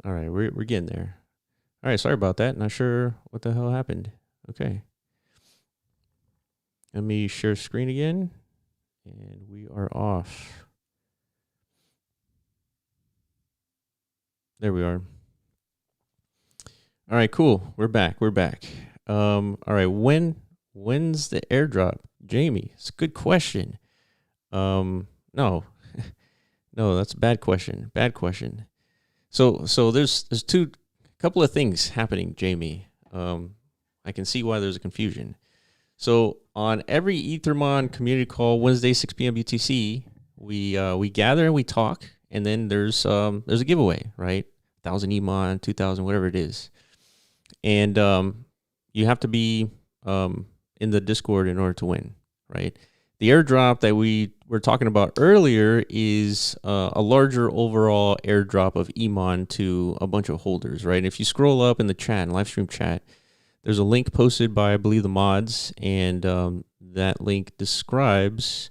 All right, we're getting there. All right, sorry about that. Not sure what the hell happened. Okay. Let me share screen again. And we are off. There we are. All right, cool. We're back. All right, when's the airdrop? Jamie, it's a good question. No. No, that's a bad question. Bad question. So there's couple of things happening, Jamie. I can see why there's a confusion. So on every Ethermon community call Wednesday 6 p.m. UTC, we gather and we talk, and then there's a giveaway, right? 1,000 Emon, 2,000, whatever it is, and you have to be in the Discord in order to win, right? The airdrop that we were talking about earlier is a larger overall airdrop of Emon to a bunch of holders, right? And if you scroll up in the chat, live stream chat, there's a link posted by, I believe, the mods, and that link describes,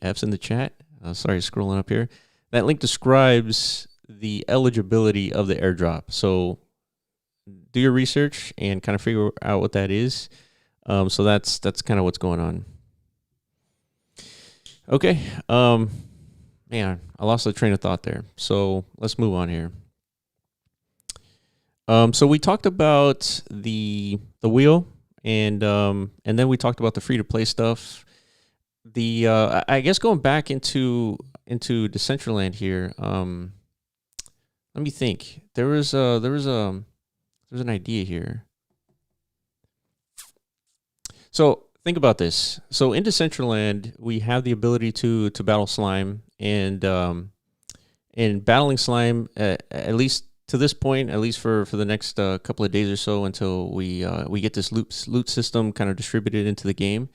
F's in the chat, sorry, scrolling up here. That link describes the eligibility of the airdrop. So do your research and kind of figure out what that is. So that's kind of what's going on. Okay. Man, I lost the train of thought there. So let's move on here. So we talked about the wheel, and then we talked about the free to play stuff. I guess going back into Decentraland here. Let me think. There was an idea here. So think about this. So in Decentraland, we have the ability to battle slime, and battling slime, at least to this point, at least for the next couple of days or so, until we get this loot system kind of distributed into the game,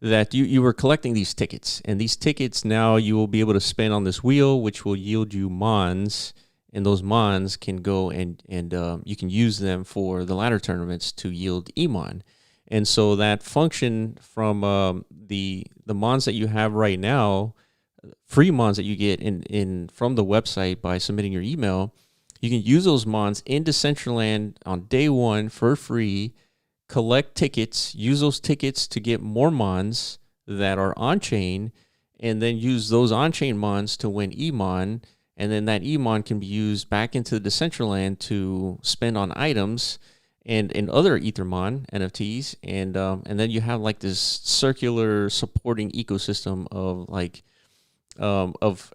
that you were collecting these tickets, and these tickets now you will be able to spend on this wheel, which will yield you Mons, and those Mons can go and you can use them for the ladder tournaments to yield Emon. And so that function from the Mons that you have right now, free Mons that you get in from the website by submitting your email, you can use those Mons in Decentraland on day one for free, collect tickets, use those tickets to get more Mons that are on-chain, and then use those on-chain Mons to win Emon, and then that Emon can be used back into the Decentraland to spend on items and other Ethermon NFTs, and then you have like this circular supporting ecosystem of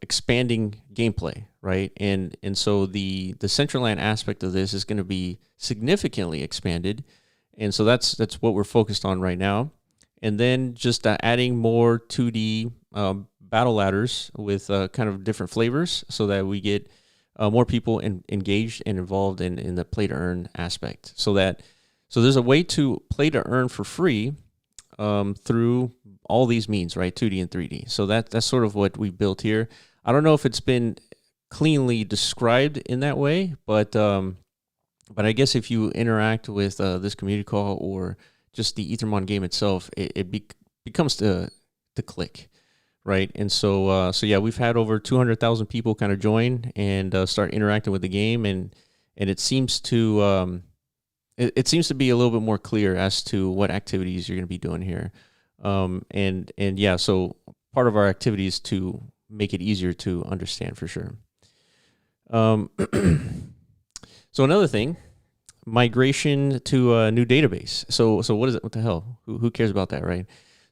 expanding gameplay, right? And so the Decentraland aspect of this is going to be significantly expanded, and so that's what we're focused on right now. And then just adding more 2D battle ladders with kind of different flavors, so that we get more people engaged and involved in the play to earn aspect. So there's a way to play to earn for free through all these means, right? 2D and 3D. So that's sort of what we built here. I don't know if it's been cleanly described in that way, but I guess if you interact with this community call or just the Ethermon game itself, it becomes to click. Right, and so yeah, we've had over 200,000 people kind of join and start interacting with the game, and it seems to it seems to be a little bit more clear as to what activities you're going to be doing here, and yeah, so part of our activity is to make it easier to understand for sure. So another thing, migration to a new database. So what is it? What the hell? Who cares about that, right?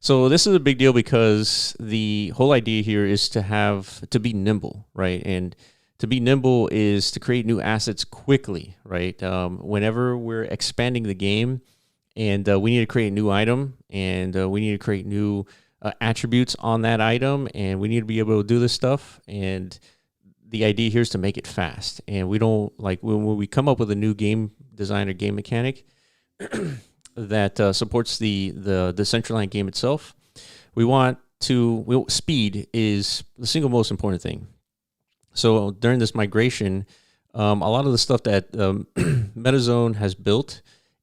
So this is a big deal because the whole idea here is to be nimble, right? And to be nimble is to create new assets quickly, right? Whenever we're expanding the game and we need to create a new item, and we need to create new attributes on that item, and we need to be able to do this stuff. And the idea here is to make it fast. And we don't, like, when we come up with a new game design or game mechanic that supports the Decentraland game itself, speed is the single most important thing. So during this migration, a lot of the stuff that MetaZone has built,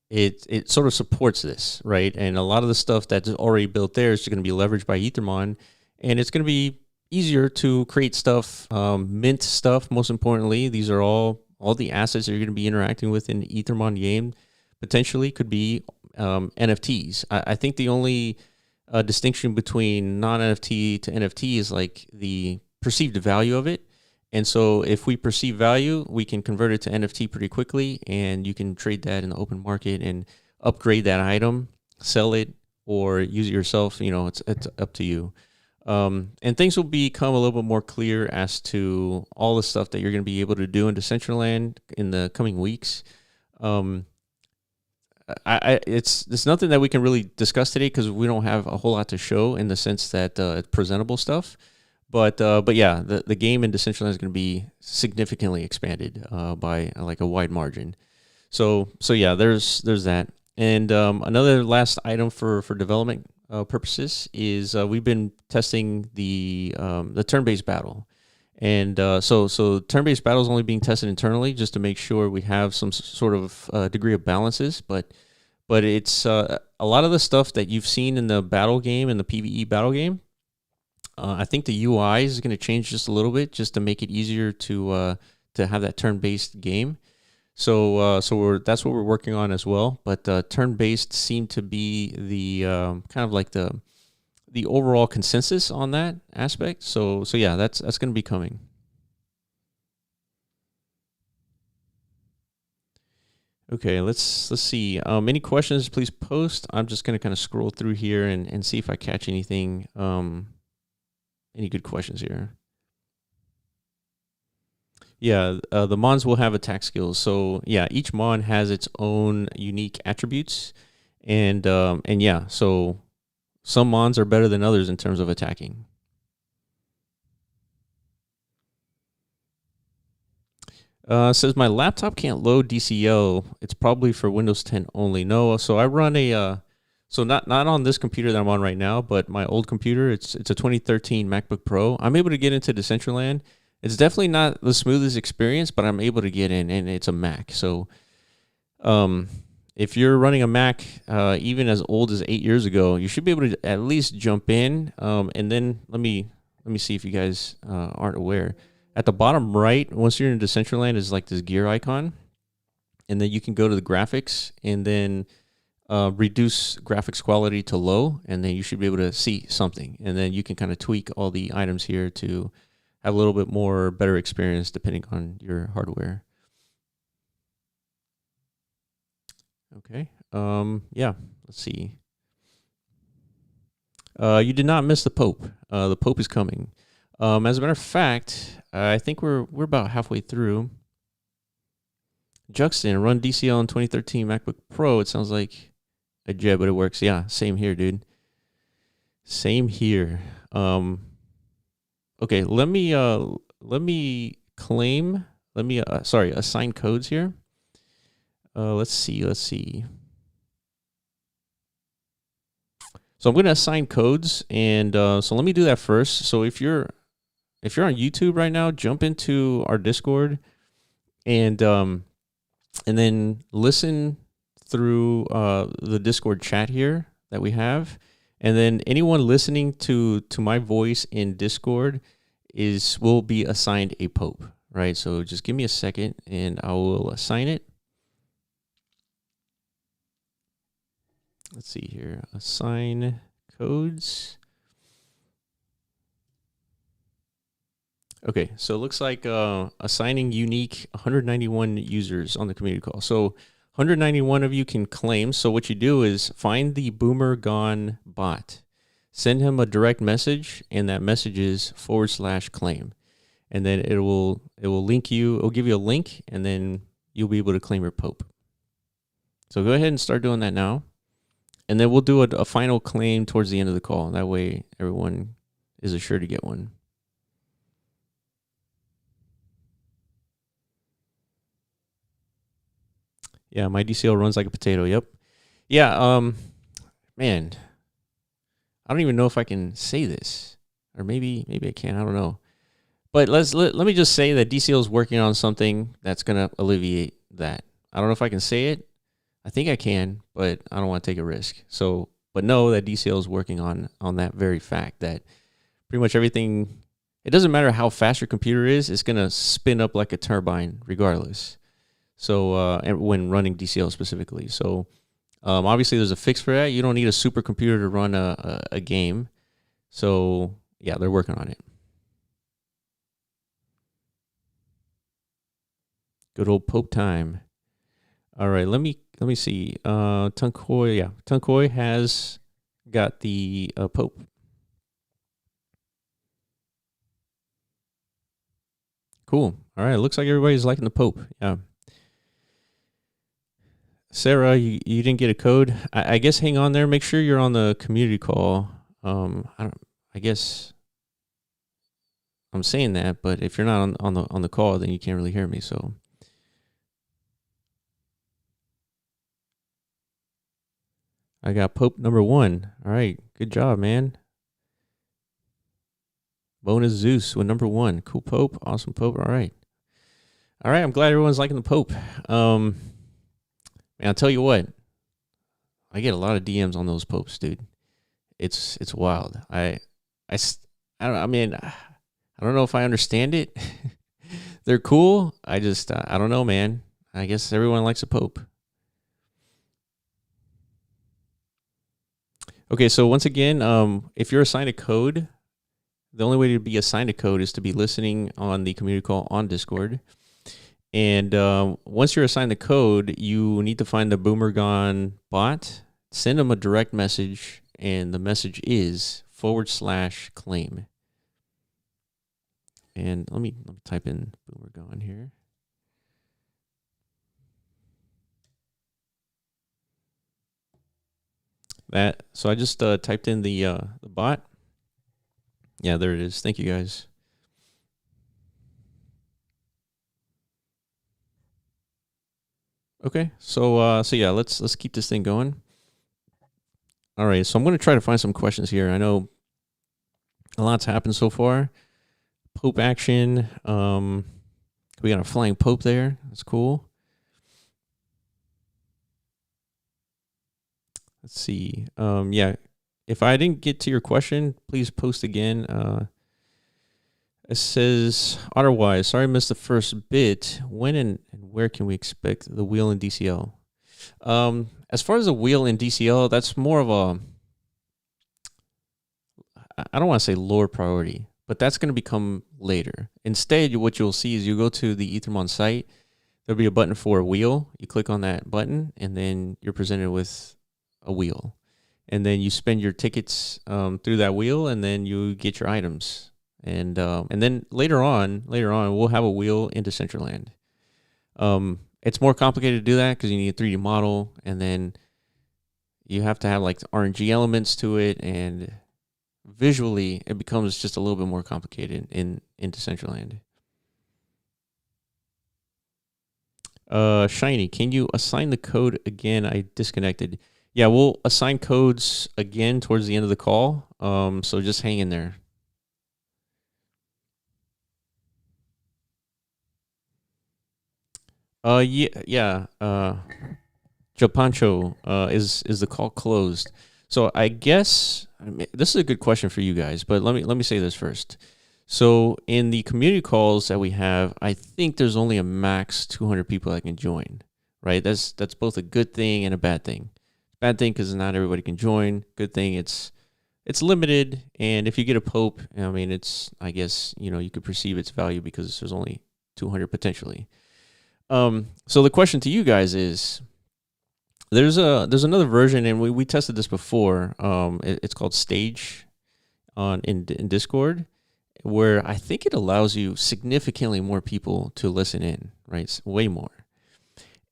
it sort of supports this, right? And a lot of the stuff that's already built there is going to be leveraged by Ethermon, and it's going to be easier to create stuff, mint stuff. Most importantly, these are all the assets that you're going to be interacting with in the Ethermon game. Potentially could be NFTs. I think the only distinction between non-NFT to NFT is like the perceived value of it. And so if we perceive value, we can convert it to NFT pretty quickly, and you can trade that in the open market and upgrade that item, sell it, or use it yourself. It's up to you. And things will become a little bit more clear as to all the stuff that you're going to be able to do in Decentraland in the coming weeks. It's nothing that we can really discuss today because we don't have a whole lot to show in the sense that it's presentable stuff. But yeah, the game in Decentraland is going to be significantly expanded by like a wide margin. So yeah, there's that. And another last item for development purposes is we've been testing the turn-based battle, and so turn-based battle is only being tested internally just to make sure we have some sort of degree of balances. But it's a lot of the stuff that you've seen in the battle game and the PvE battle game. I think the UI is going to change just a little bit just to make it easier to have that turn-based game. So that's what we're working on as well. But turn-based seemed to be the kind of like the overall consensus on that aspect. So yeah, that's going to be coming. Okay, let's see. Any questions? Please post. I'm just going to kind of scroll through here and see if I catch anything. Any good questions here? Yeah, the Mons will have attack skills. So yeah, each Mon has its own unique attributes, and yeah, so some Mons are better than others in terms of attacking. Says my laptop can't load DCL. It's probably for Windows 10 only. No, so I run a so not on this computer that I'm on right now, but my old computer. It's a 2013 MacBook Pro. I'm able to get into Decentraland. It's definitely not the smoothest experience, but I'm able to get in, and it's a Mac. So, if you're running a Mac, even as old as 8 years ago, you should be able to at least jump in. And then let me see if you guys aren't aware. At the bottom right, once you're in Decentraland, is like this gear icon, and then you can go to the graphics and then reduce graphics quality to low, and then you should be able to see something. And then you can kind of tweak all the items here to have a little bit more better experience depending on your hardware. Okay. Yeah. Let's see. You did not miss the Pope. The Pope is coming. As a matter of fact, I think we're about halfway through. Juxton, run DCL on 2013 MacBook Pro. It sounds like a jet, but it works. Yeah, same here, dude. Same here. Okay, let me assign codes here. Let's see. So I'm going to assign codes, and so let me do that first. So if you're on YouTube right now, jump into our Discord, and then listen through the Discord chat here that we have. And then anyone listening to my voice in Discord will be assigned a Pope, right? So just give me a second and I will assign it. Let's see here. Assign codes. Okay, so it looks like assigning unique 191 users on the community call. So 191 of you can claim. So what you do is find the Boomer Gone bot, send him a direct message, and that message is /claim. And then it will link you, it'll give you a link, and then you'll be able to claim your Pope. So go ahead and start doing that now. And then we'll do a final claim towards the end of the call. That way everyone is assured to get one. Yeah, my DCL runs like a potato. Yep. Yeah. Man, I don't even know if I can say this, or maybe I can. I don't know. But let me just say that DCL is working on something that's gonna alleviate that. I don't know if I can say it. I think I can, but I don't want to take a risk. So, but know that DCL is working on that very fact that pretty much everything it doesn't matter how fast your computer is, it's gonna spin up like a turbine regardless. So and when running DCL specifically, so obviously there's a fix for that. You don't need a supercomputer to run a game. So yeah, they're working on it. Good old Pope time. All right, let me see. Tunkoi, yeah, Tunkoi has got the Pope. Cool. All right, looks like everybody's liking the Pope. Yeah. Sarah, you didn't get a code. I guess hang on there. Make sure you're on the community call. I guess I'm saying that, but if you're not on the call, then you can't really hear me. So I got Pope number 1. All right, good job, man. Bonus Zeus with number 1. Cool Pope, awesome Pope. All right. I'm glad everyone's liking the Pope. Man, I'll tell you what. I get a lot of DMs on those Popes, dude. It's wild. I don't. I mean, I don't know if I understand it. They're cool. I don't know, man. I guess everyone likes a Pope. Okay, so once again, if you're assigned a code, the only way to be assigned a code is to be listening on the community call on Discord. And once you're assigned the code, you need to find the Boomergon bot, send them a direct message, and the message is /claim. And let me type in Boomergon here. So I just typed in the bot. Yeah, there it is. Thank you guys. Okay, so yeah, let's keep this thing going. All right, so I'm going to try to find some questions here. I know a lot's happened so far. Pope action. We got a flying Pope there. That's cool. Let's see. Yeah, if I didn't get to your question, please post again. It says, otherwise, sorry I missed the first bit. When and where can we expect the wheel in DCL? As far as the wheel in DCL, that's more of a, I don't want to say lower priority, but that's going to become later. Instead, what you'll see is you go to the Ethermon site, there'll be a button for a wheel. You click on that button, and then you're presented with a wheel. And then you spend your tickets through that wheel, and then you get your items. And then later on, we'll have a wheel into Decentraland. It's more complicated to do that because you need a 3D model, and then you have to have like RNG elements to it, and visually it becomes just a little bit more complicated in Decentraland. Shiny, can you assign the code again? I disconnected. Yeah, we'll assign codes again towards the end of the call. So just hang in there. Yeah. Japancho, is the call closed? So I guess this is a good question for you guys, but let me say this first. So in the community calls that we have, I think there's only a max 200 people that can join, right? That's both a good thing and a bad thing. Bad thing because not everybody can join. Good thing it's limited, and if you get a Pope, I mean, I guess you could perceive its value because there's only 200 potentially. So the question to you guys is, there's another version, and we tested this before. It's called Stage in Discord, where I think it allows you significantly more people to listen in, right? It's way more.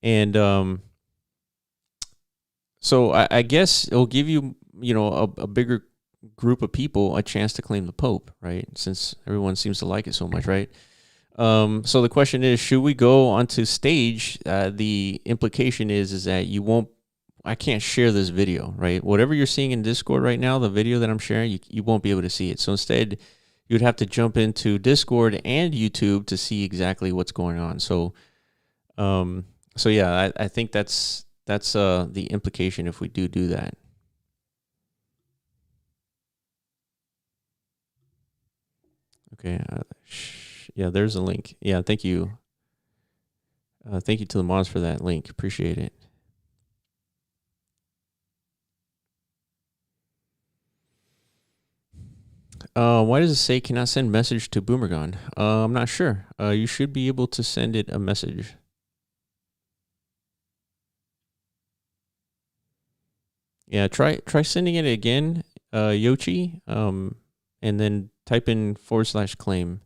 And so I guess it'll give you, a bigger group of people a chance to claim the Pope, right? Since everyone seems to like it so much, right? So the question is, should we go onto Stage? The implication is that I can't share this video, right? Whatever you're seeing in Discord right now, the video that I'm sharing, you won't be able to see it. So instead, you'd have to jump into Discord and YouTube to see exactly what's going on. So yeah, I think that's the implication if we do that. Okay. Yeah, there's a link. Yeah, thank you. Thank you to the Mons for that link. Appreciate it. Why does it say cannot send message to Boomergon? I'm not sure. You should be able to send it a message. Yeah, try sending it again, Yochi, and then type in /claim.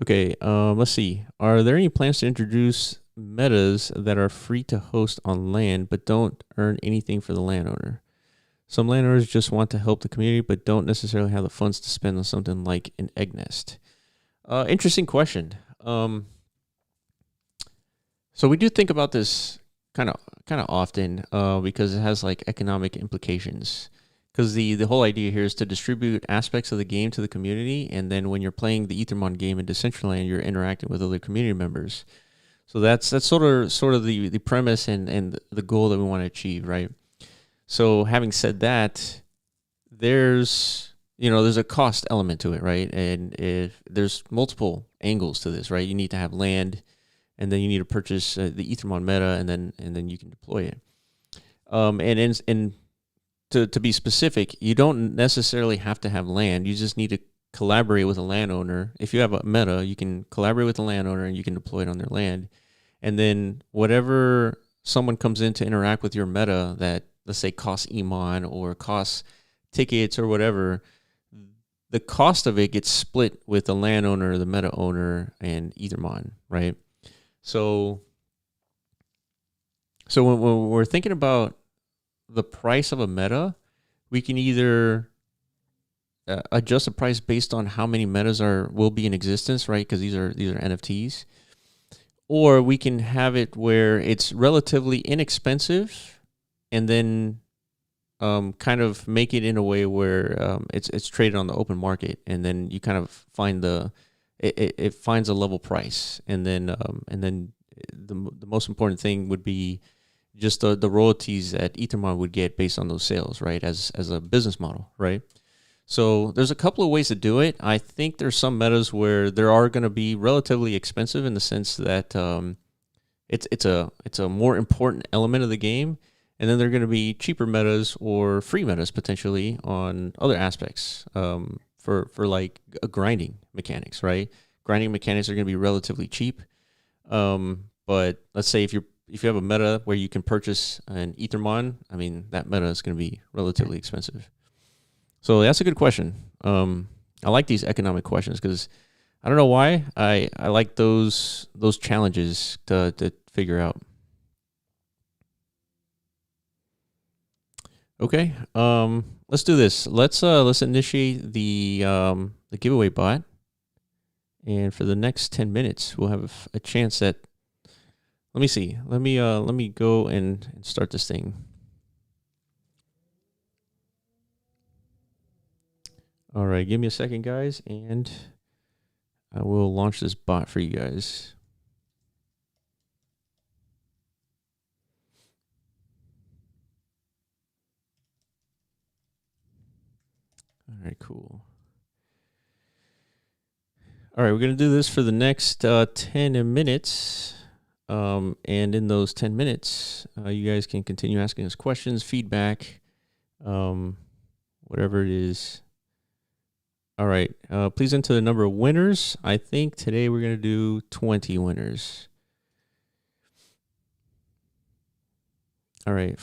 Okay, let's see. Are there any plans to introduce metas that are free to host on land but don't earn anything for the landowner? Some landowners just want to help the community but don't necessarily have the funds to spend on something like an egg nest. Interesting question. So we do think about this kind of often because it has like economic implications. Because the whole idea here is to distribute aspects of the game to the community, and then when you're playing the Ethermon game in Decentraland, you're interacting with other community members. So that's sort of the premise and the goal that we want to achieve, right? So having said that, there's a cost element to it, right? And if there's multiple angles to this, right? You need to have land, and then you need to purchase the Ethermon meta, and then you can deploy it. And to be specific, you don't necessarily have to have land. You just need to collaborate with a landowner. If you have a meta, you can collaborate with the landowner and you can deploy it on their land. And then whatever someone comes in to interact with your meta that, let's say, costs Emon or costs tickets or whatever, the cost of it gets split with the landowner, the meta owner, and Ethermon, right? So when we're thinking about the price of a meta, we can either adjust the price based on how many metas will be in existence, right? Because these are NFTs, or we can have it where it's relatively inexpensive, and then kind of make it in a way where it's traded on the open market, and then you kind of find it finds a level price, and then the most important thing would be just the royalties that Ethermon would get based on those sales, right? As a business model, right? So there's a couple of ways to do it. I think there's some metas where there are going to be relatively expensive in the sense that it's a more important element of the game, and then there are going to be cheaper metas or free metas potentially on other aspects for like grinding mechanics, right? Grinding mechanics are going to be relatively cheap, but let's say if you have a meta where you can purchase an Ethermon, I mean, that meta is going to be relatively expensive. So that's a good question. I like these economic questions because I don't know why I like those challenges to figure out. Okay, let's do this. Let's initiate the giveaway bot, and for the next 10 minutes, we'll have a chance at. Let me see. Let me go and start this thing. All right, give me a second, guys, and I will launch this bot for you guys. All right, cool. All right, we're going to do this for the next 10 minutes. And in those 10 minutes, you guys can continue asking us questions, feedback, whatever it is. All right, please enter the number of winners. I think today we're going to do 20 winners. All right,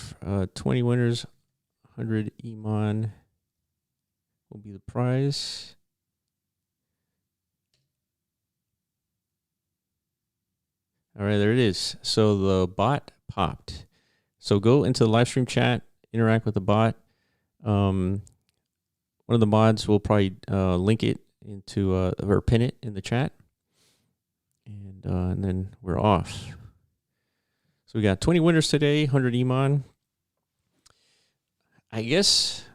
20 winners, 100 Emon will be the prize. All right, there it is. So the bot popped. So go into the live stream chat, interact with the bot. One of the mods will probably link it into or pin it in the chat, and then we're off. So we got 20 winners today, 100 Emon. I guess,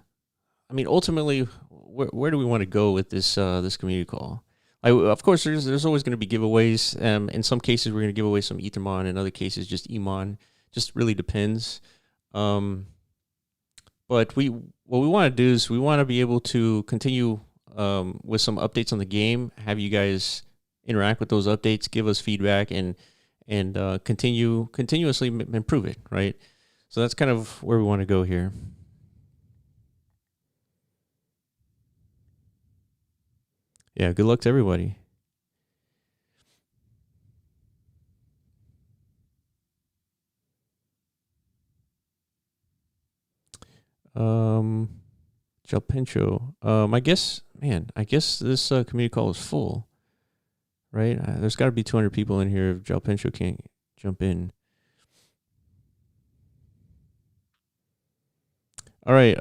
I mean, ultimately, where do we want to go with this this community call? Of course, there's always going to be giveaways. In some cases, we're going to give away some Ethermon. In other cases, just Emon. Just really depends. But what we want to do is we want to be able to continue with some updates on the game, have you guys interact with those updates, give us feedback, and continuously improve it, right? So that's kind of where we want to go here. Yeah, good luck to everybody. Jalpencho. I guess, man, I guess this community call is full, right? There's got to be 200 people in here if Jalpencho can't jump in. All right,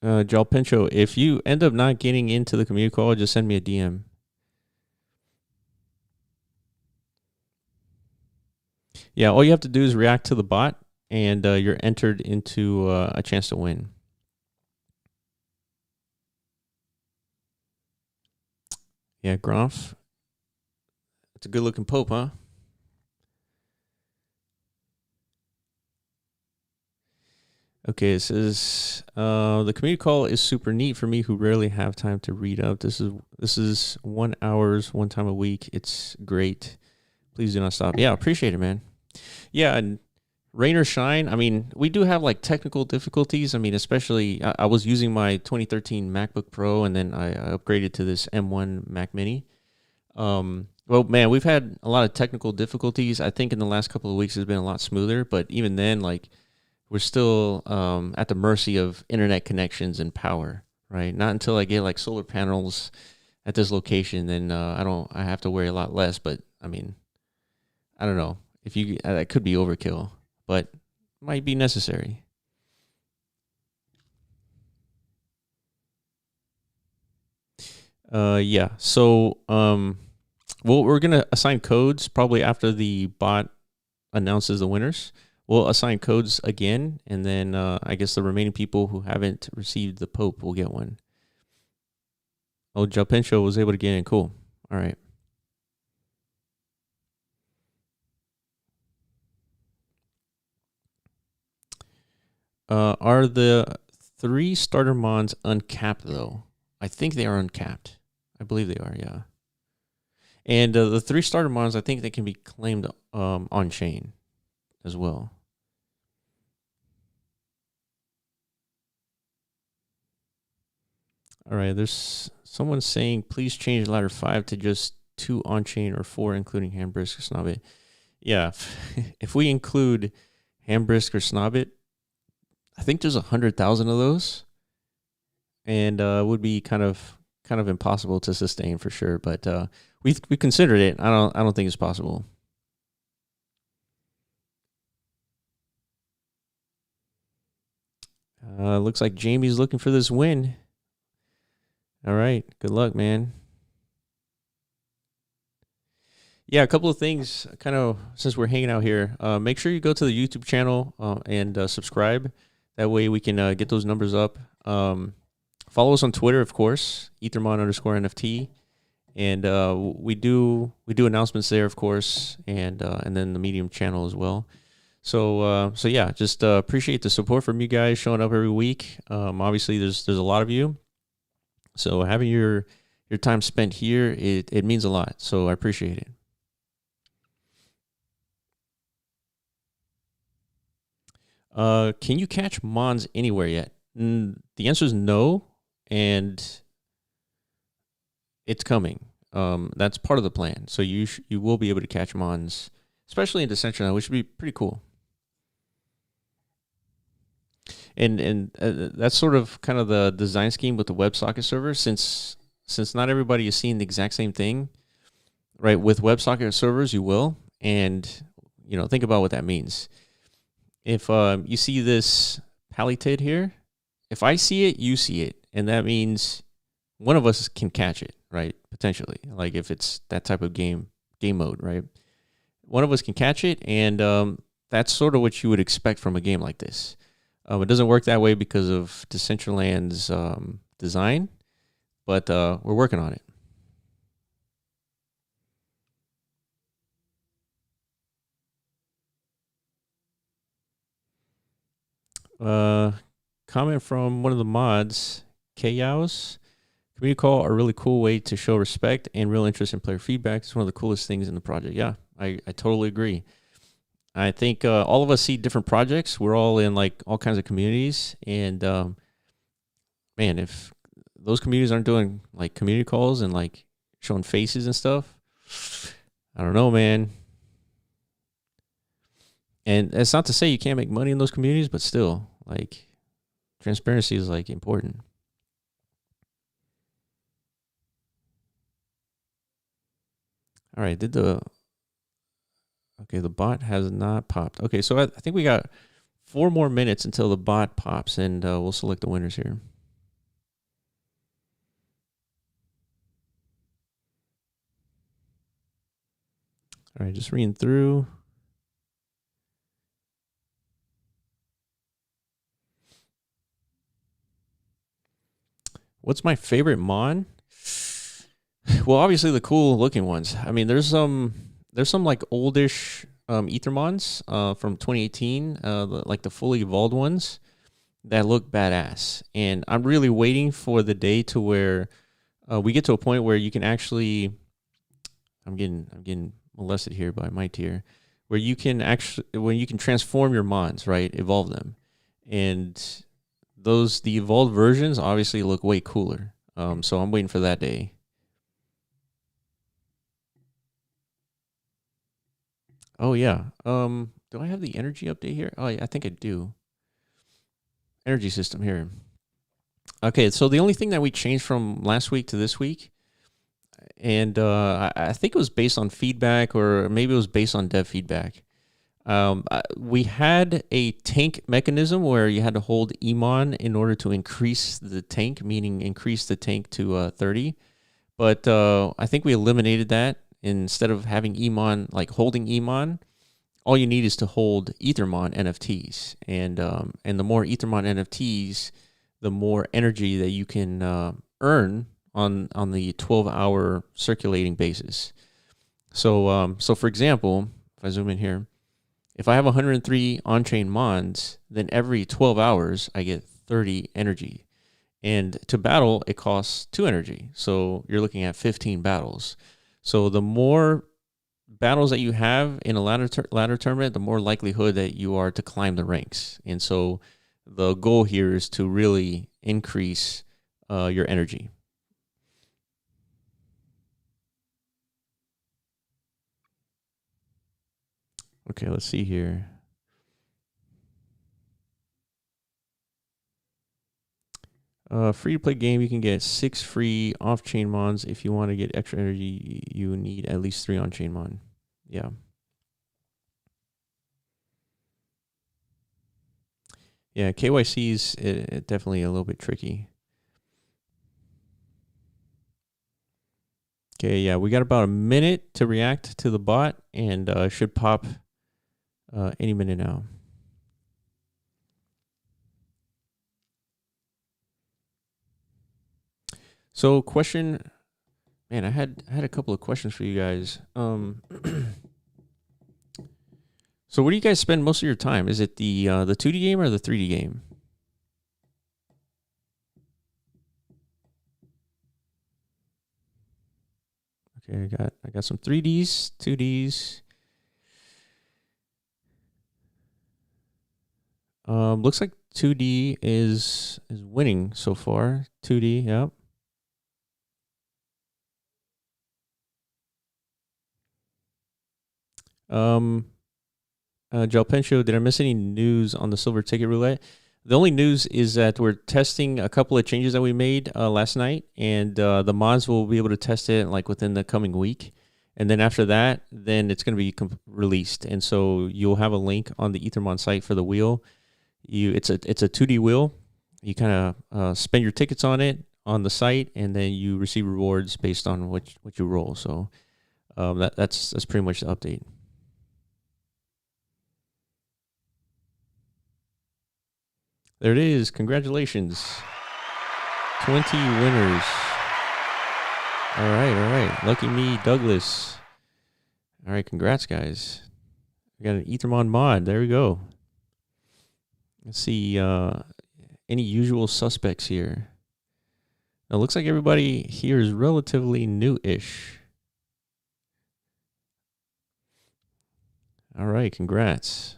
Jalpencho, if you end up not getting into the community call, just send me a DM. Yeah, all you have to do is react to the bot, and you're entered into a chance to win. Yeah, Gronf. It's a good-looking Pope, huh? Okay, it says the community call is super neat for me who rarely have time to read up. This is 1 hour, one time a week. It's great. Please do not stop. Yeah, appreciate it, man. Yeah, and rain or shine. I mean, we do have like technical difficulties. I mean, especially I was using my 2013 MacBook Pro, and then I upgraded to this M1 Mac Mini. Well, man, we've had a lot of technical difficulties. I think in the last couple of weeks has been a lot smoother, but even then, like, we're still at the mercy of internet connections and power, right? Not until I get like solar panels at this location, then I have to worry a lot less. But I mean, I don't know if you that could be overkill, but might be necessary. Yeah. So well, we're gonna assign codes probably after the bot announces the winners. We'll assign codes again, and then I guess the remaining people who haven't received the Pope will get one. Oh, Jalpencho was able to get in. Cool. All right. Are the 3 starter Mons uncapped, though? I think they are uncapped. I believe they are, yeah. And the 3 starter Mons, I think they can be claimed on chain as well. All right, there's someone saying, please change ladder 5 to just 2 on chain or 4, including Hambrisk or Snobbit. Yeah, if we include Hambrisk or Snobbit, I think there's 100,000 of those, and it would be kind of impossible to sustain for sure. But we considered it. I don't think it's possible. Looks like Jamie's looking for this win. All right, good luck, man. Yeah, a couple of things, kind of since we're hanging out here. Make sure you go to the YouTube channel and subscribe. That way we can get those numbers up. Follow us on Twitter, of course, Ethermon_NFT, and we do announcements there, of course, and then the Medium channel as well. So yeah, just appreciate the support from you guys showing up every week. Obviously, there's a lot of you, so having your time spent here, it means a lot. So I appreciate it. Can you catch Mons anywhere yet? The answer is no, and it's coming. That's part of the plan. So you will be able to catch Mons, especially in Decentraland, which would be pretty cool. And that's sort of kind of the design scheme with the WebSocket server, since not everybody is seeing the exact same thing, right? With WebSocket servers, you will, and think about what that means. If you see this palitid here, if I see it, you see it, and that means one of us can catch it, right? Potentially, like if it's that type of game mode, right? One of us can catch it, and that's sort of what you would expect from a game like this. It doesn't work that way because of Decentraland's design, but we're working on it. Uh, comment from one of the mods, Chaos. Community call are a really cool way to show respect and real interest in player feedback. It's one of the coolest things in the project. Yeah, I totally agree. I think all of us see different projects. We're all in like all kinds of communities, and man, if those communities aren't doing like community calls and like showing faces and stuff, I don't know, man. And it's not to say you can't make money in those communities, but still, like transparency is like important. All right, the bot has not popped. Okay, so I think we got 4 more minutes until the bot pops, and we'll select the winners here. All right, just reading through. What's my favorite Mon? Well, obviously the cool looking ones. I mean, there's some like oldish Ethermons from 2018, like the fully evolved ones that look badass. And I'm really waiting for the day to where we get to a point where you can actually. I'm getting molested here by my tier, where you can transform your Mons, right? Evolve them, and the evolved versions obviously look way cooler. So I'm waiting for that day. Oh yeah. Do I have the energy update here? Oh, yeah, I think I do. Energy system here. Okay, so the only thing that we changed from last week to this week, and I think it was based on feedback, or maybe it was based on dev feedback. We had a tank mechanism where you had to hold Emon in order to increase the tank, meaning increase the tank to 30. But I think we eliminated that. Instead of having Emon, like holding Emon, all you need is to hold Ethermon NFTs. And the more Ethermon NFTs, the more energy that you can earn on the 12-hour circulating basis. So for example, if I zoom in here, if I have 103 on-chain Mons, then every 12 hours I get 30 energy. And to battle, it costs 2 energy. So you're looking at 15 battles. So the more battles that you have in a ladder tournament, the more likelihood that you are to climb the ranks. And so the goal here is to really increase your energy. Okay, let's see here. Free to play game, you can get 6 free off-chain Mons. If you want to get extra energy, you need at least 3 on-chain Mon. Yeah. Yeah, KYC is definitely a little bit tricky. Okay, yeah, we got about a minute to react to the bot, and should pop any minute now. So, question, man, I had a couple of questions for you guys. So, where do you guys spend most of your time? Is it the 2D game or the 3D game? Okay, I got some 3Ds, 2Ds. Looks like 2D is winning so far. 2D, yep. Jalpencho, did I miss any news on the silver ticket roulette? The only news is that we're testing a couple of changes that we made last night, and the mods will be able to test it like within the coming week. And then after that, then it's going to be released. And so you'll have a link on the Ethermon site for the wheel. It's a 2D wheel. You kind of spend your tickets on it on the site, and then you receive rewards based on what you roll. So that's pretty much the update. There it is. Congratulations. 20 winners. All right. Lucky me, Douglas. All right, congrats, guys. We got an Ethermon mod. There we go. Let's see. Any usual suspects here? Now, it looks like everybody here is relatively new-ish. All right, congrats.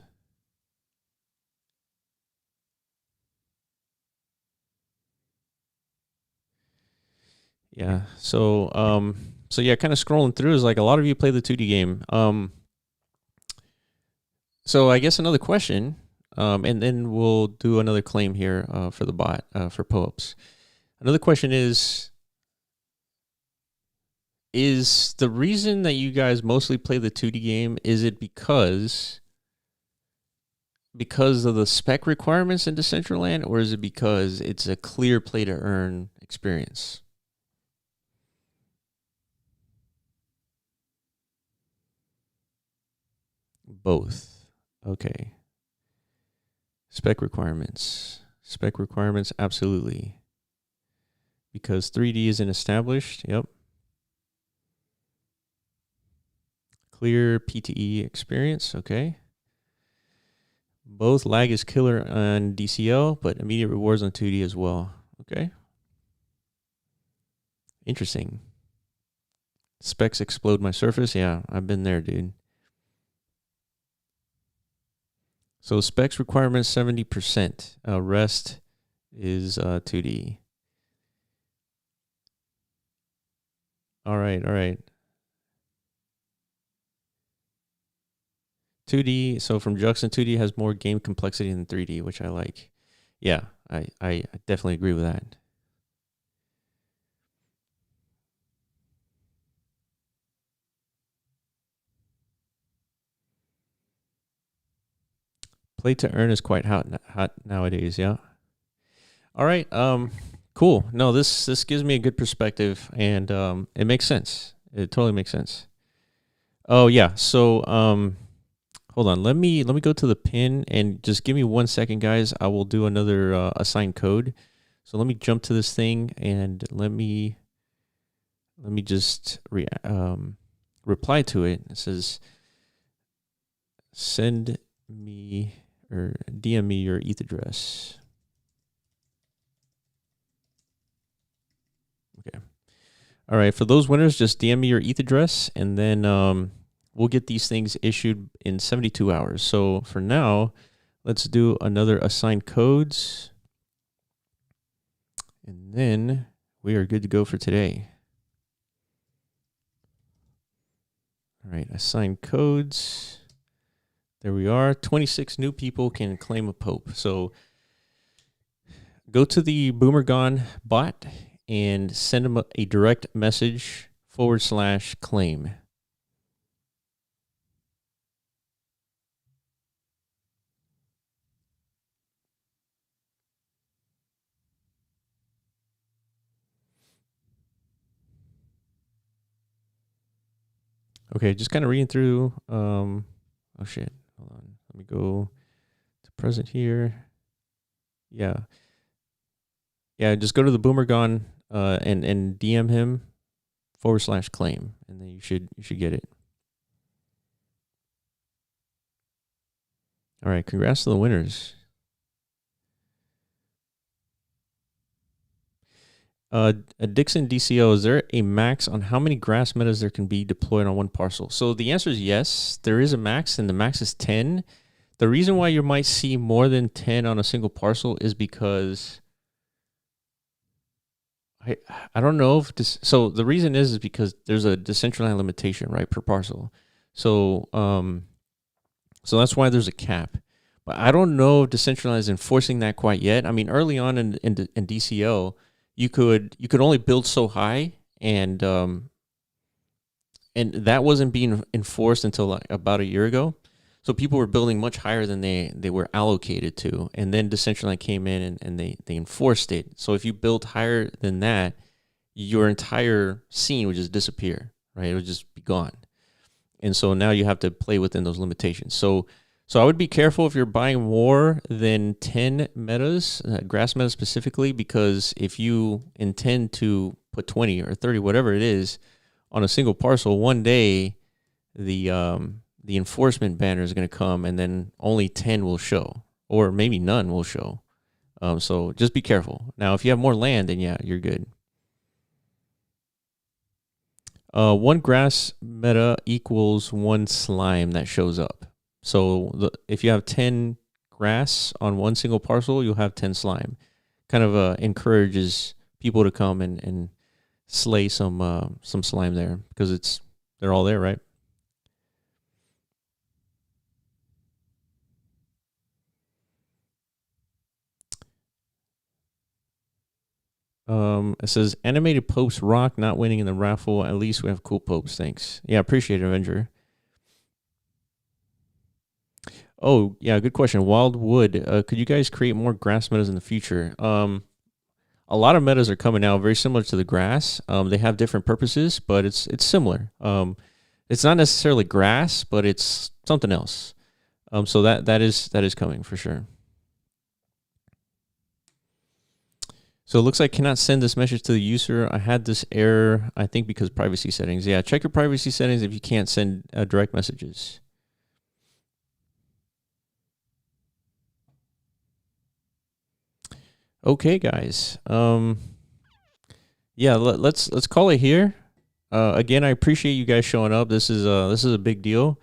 Yeah. So yeah, kind of scrolling through is like a lot of you play the 2D game. So I guess another question, and then we'll do another claim here for the bot for POAPs. Another question is the reason that you guys mostly play the 2D game, is it because of the spec requirements in Decentraland, or is it because it's a clear play to earn experience? Both. Okay. Spec requirements, absolutely. Because 3D isn't established. Yep. Clear PTE experience. Okay. Both lag is killer on DCL, but immediate rewards on 2D as well. Okay. Interesting. Specs explode my surface. Yeah, I've been there, dude. So specs requirements 70%. Rest is 2D. All right. 2D. So from Juxon, 2D has more game complexity than 3D, which I like. Yeah, I definitely agree with that. Play to earn is quite hot nowadays. Yeah. All right. Cool. No, this gives me a good perspective, and it makes sense. It totally makes sense. Oh yeah. So hold on. Let me go to the pin, and just give me 1 second, guys. I will do another assigned code. So let me jump to this thing, and let me just reply to it. It says, send me or DM me your ETH address. Okay. All right. For those winners, just DM me your ETH address, and then we'll get these things issued in 72 hours. So for now, let's do another assigned codes, and then we are good to go for today. All right. Assigned codes. There we are. 26 new people can claim a POAP. So go to the Boomergon bot and send them a direct message /claim. Okay, just kind of reading through. Oh shit. Hold on. Let me go to present here. Yeah. Yeah, just go to the Boomergon and DM him /claim, and then you should get it. All right, congrats to the winners. Dixon DCO, is there a max on how many grass meadows there can be deployed on one parcel? So the answer is yes, there is a max, and the max is 10. The reason why you might see more than 10 on a single parcel is because I don't know if this, so the reason is because there's a decentralized limitation, right, per parcel. So so that's why there's a cap. But I don't know if decentralized is enforcing that quite yet. I mean, early on in DCO, you could only build so high, and that wasn't being enforced until like about a year ago. So people were building much higher than they were allocated to, and then decentralized came in and they enforced it. So if you built higher than that, your entire scene would just disappear, right? It would just be gone. And so now you have to play within those limitations. So I would be careful if you're buying more than 10 metas, grass metas specifically, because if you intend to put 20 or 30, whatever it is, on a single parcel, one day the enforcement banner is going to come, and then only 10 will show, or maybe none will show. So just be careful. Now, if you have more land, then yeah, you're good. One grass meta equals one slime that shows up. So if you have 10 grass on one single parcel, you'll have 10 slime. Kind of encourages people to come and slay some slime there, because they're all there, right? It says animated popes rock, not winning in the raffle. At least we have cool popes. Thanks. Yeah, appreciate it, Avenger. Oh, yeah, good question. Wildwood, could you guys create more grass meadows in the future? A lot of meadows are coming out very similar to the grass. They have different purposes, but it's similar. It's not necessarily grass, but it's something else. So that is coming for sure. So it looks like cannot send this message to the user. I had this error, I think because privacy settings. Yeah, check your privacy settings if you can't send direct messages. Okay, guys. Yeah, let's call it here. Again, I appreciate you guys showing up. This is a big deal.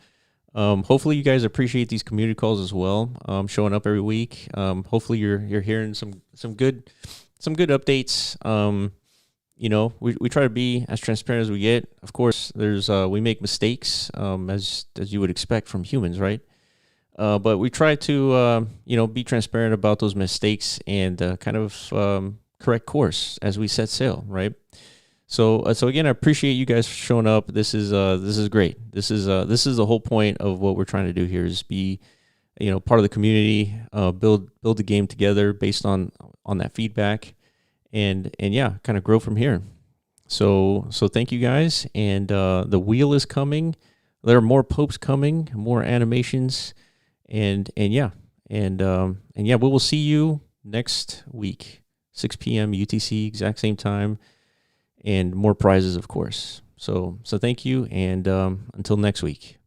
Hopefully you guys appreciate these community calls as well. Showing up every week. Hopefully you're hearing some good updates. You know, we try to be as transparent as we get. Of course, there's we make mistakes, as you would expect from humans, right? But we try to be transparent about those mistakes and kind of correct course as we set sail, right? So again, I appreciate you guys showing up. This is great. This is the whole point of what we're trying to do here, is be part of the community, build the game together based on that feedback, and yeah, kind of grow from here. So thank you guys, and the wheel is coming. There are more popes coming, more animations, and yeah, we will see you next week, 6 p.m. UTC, exact same time, and more prizes, of course. So thank you, and until next week.